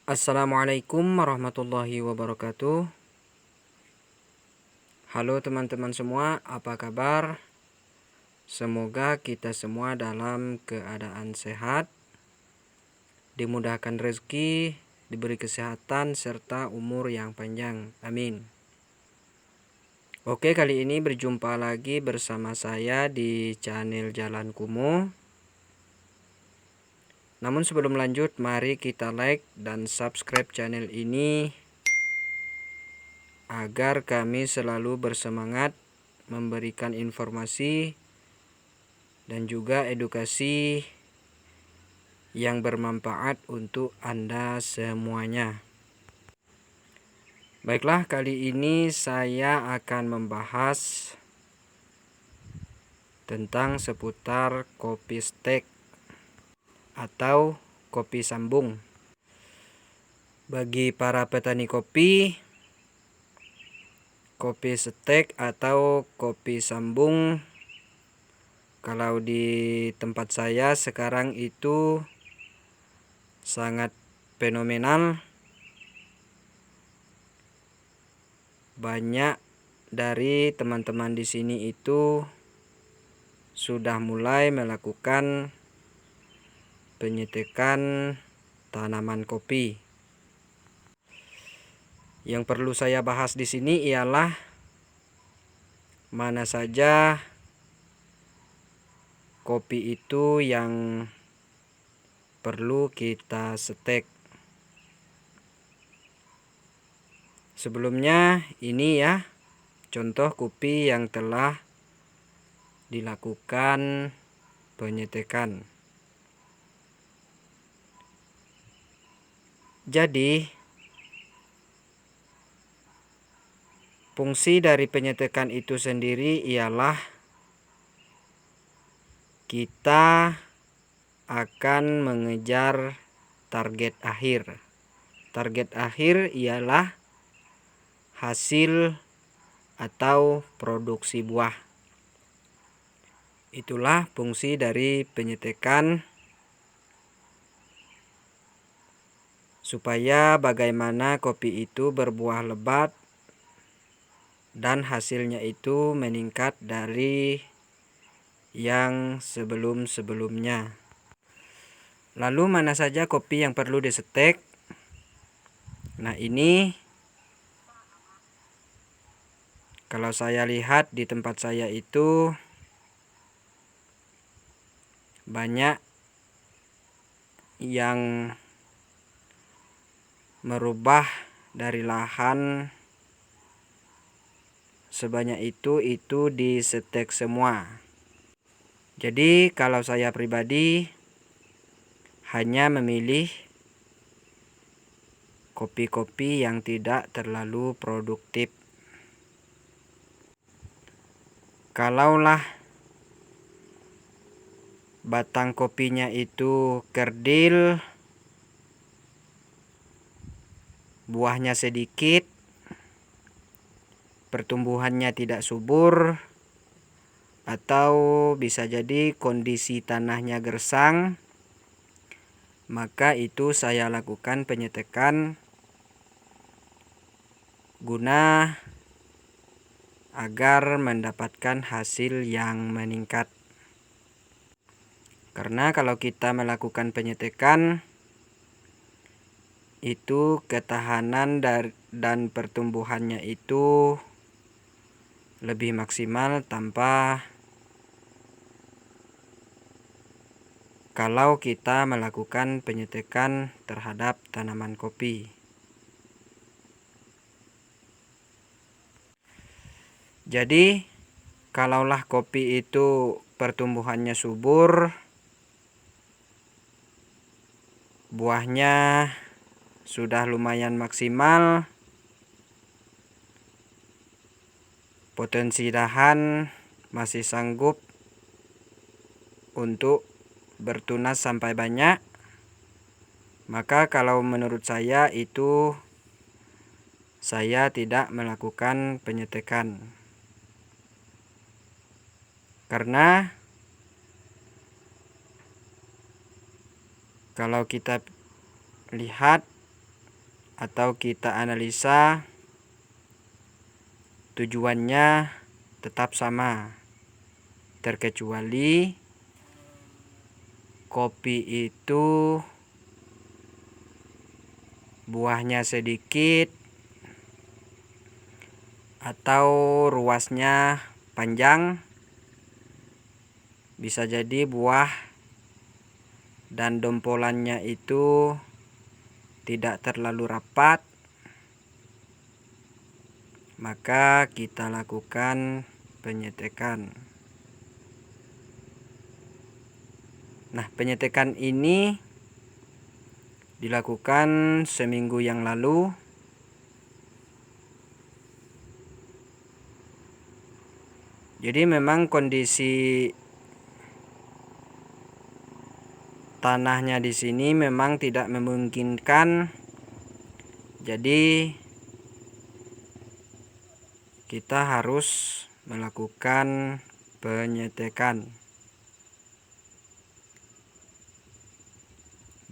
Assalamualaikum warahmatullahi wabarakatuh. Halo teman-teman semua, apa kabar? Semoga kita semua dalam keadaan sehat, dimudahkan rezeki, diberi kesehatan serta umur yang panjang. Amin. Oke, kali ini berjumpa lagi bersama saya di channel Jalan Kumuh. Namun sebelum lanjut, mari kita like dan subscribe channel ini agar kami selalu bersemangat memberikan informasi dan juga edukasi yang bermanfaat untuk Anda semuanya. Baiklah, kali ini saya akan membahas tentang seputar kopi stek atau kopi sambung. Bagi para petani kopi, kopi stek atau kopi sambung kalau di tempat saya sekarang itu sangat fenomenal. Banyak dari teman-teman di sini itu sudah mulai melakukan penyetekan tanaman kopi. Yang perlu saya bahas di sini ialah mana saja kopi itu yang perlu kita setek. Sebelumnya ini ya contoh kopi yang telah dilakukan penyetekan. Jadi fungsi dari penyetekan itu sendiri ialah kita akan mengejar target akhir. Target akhir ialah hasil atau produksi buah. Itulah fungsi dari penyetekan, supaya bagaimana kopi itu berbuah lebat dan hasilnya itu meningkat dari yang sebelum-sebelumnya. Lalu mana saja kopi yang perlu disetek? Nah, ini kalau saya lihat di tempat saya itu banyak yang merubah dari lahan sebanyak itu disetek semua. Jadi kalau saya pribadi hanya memilih kopi-kopi yang tidak terlalu produktif. Kalaulah batang kopinya itu kerdil, buahnya sedikit, pertumbuhannya tidak subur, atau bisa jadi kondisi tanahnya gersang, maka itu saya lakukan penyetekan guna agar mendapatkan hasil yang meningkat. Karena kalau kita melakukan penyetekan, itu ketahanan dan pertumbuhannya itu lebih maksimal tanpa kalau kita melakukan penyetekan terhadap tanaman kopi. Jadi kalaulah kopi itu pertumbuhannya subur, buahnya sudah lumayan maksimal, potensi dahan masih sanggup untuk bertunas sampai banyak, maka kalau menurut saya itu saya tidak melakukan penyetekan. Karena kalau kita lihat atau kita analisa, tujuannya tetap sama, terkecuali kopi itu buahnya sedikit atau ruasnya panjang. Bisa jadi buah dan dompolannya itu tidak terlalu rapat, maka kita lakukan penyetekan. Nah, penyetekan ini dilakukan seminggu yang lalu. Jadi memang kondisi tanahnya di sini memang tidak memungkinkan. Jadi kita harus melakukan penyetekan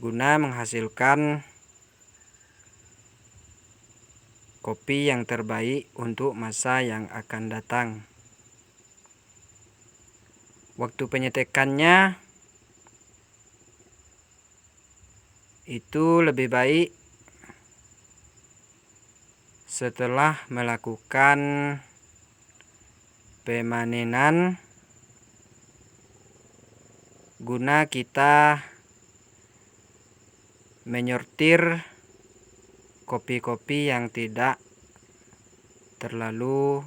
guna menghasilkan kopi yang terbaik untuk masa yang akan datang. Waktu penyetekannya itu lebih baik setelah melakukan pemanenan, guna kita menyortir kopi-kopi yang tidak terlalu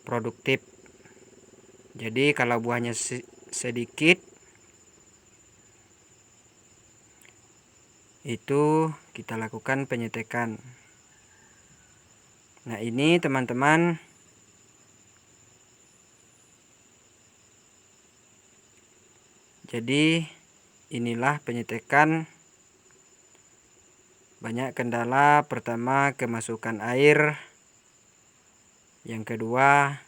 produktif. Jadi kalau buahnya sedikit, itu kita lakukan penyetekan. Nah, ini teman-teman, jadi inilah penyetekan. Banyak kendala. Pertama, kemasukan air. Yang kedua,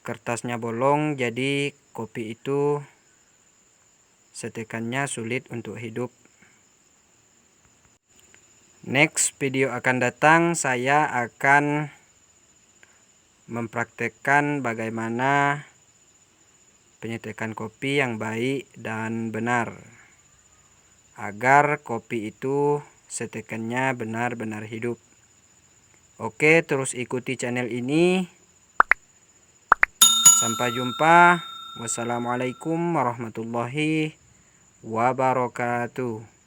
kertasnya bolong, jadi kopi itu setekannya sulit untuk hidup. Next video akan datang, saya akan mempraktekkan bagaimana penyetekan kopi yang baik dan benar, agar kopi itu setekannya benar-benar hidup. Oke, terus ikuti channel ini. Sampai jumpa. Wassalamualaikum warahmatullahi wabarakatuh.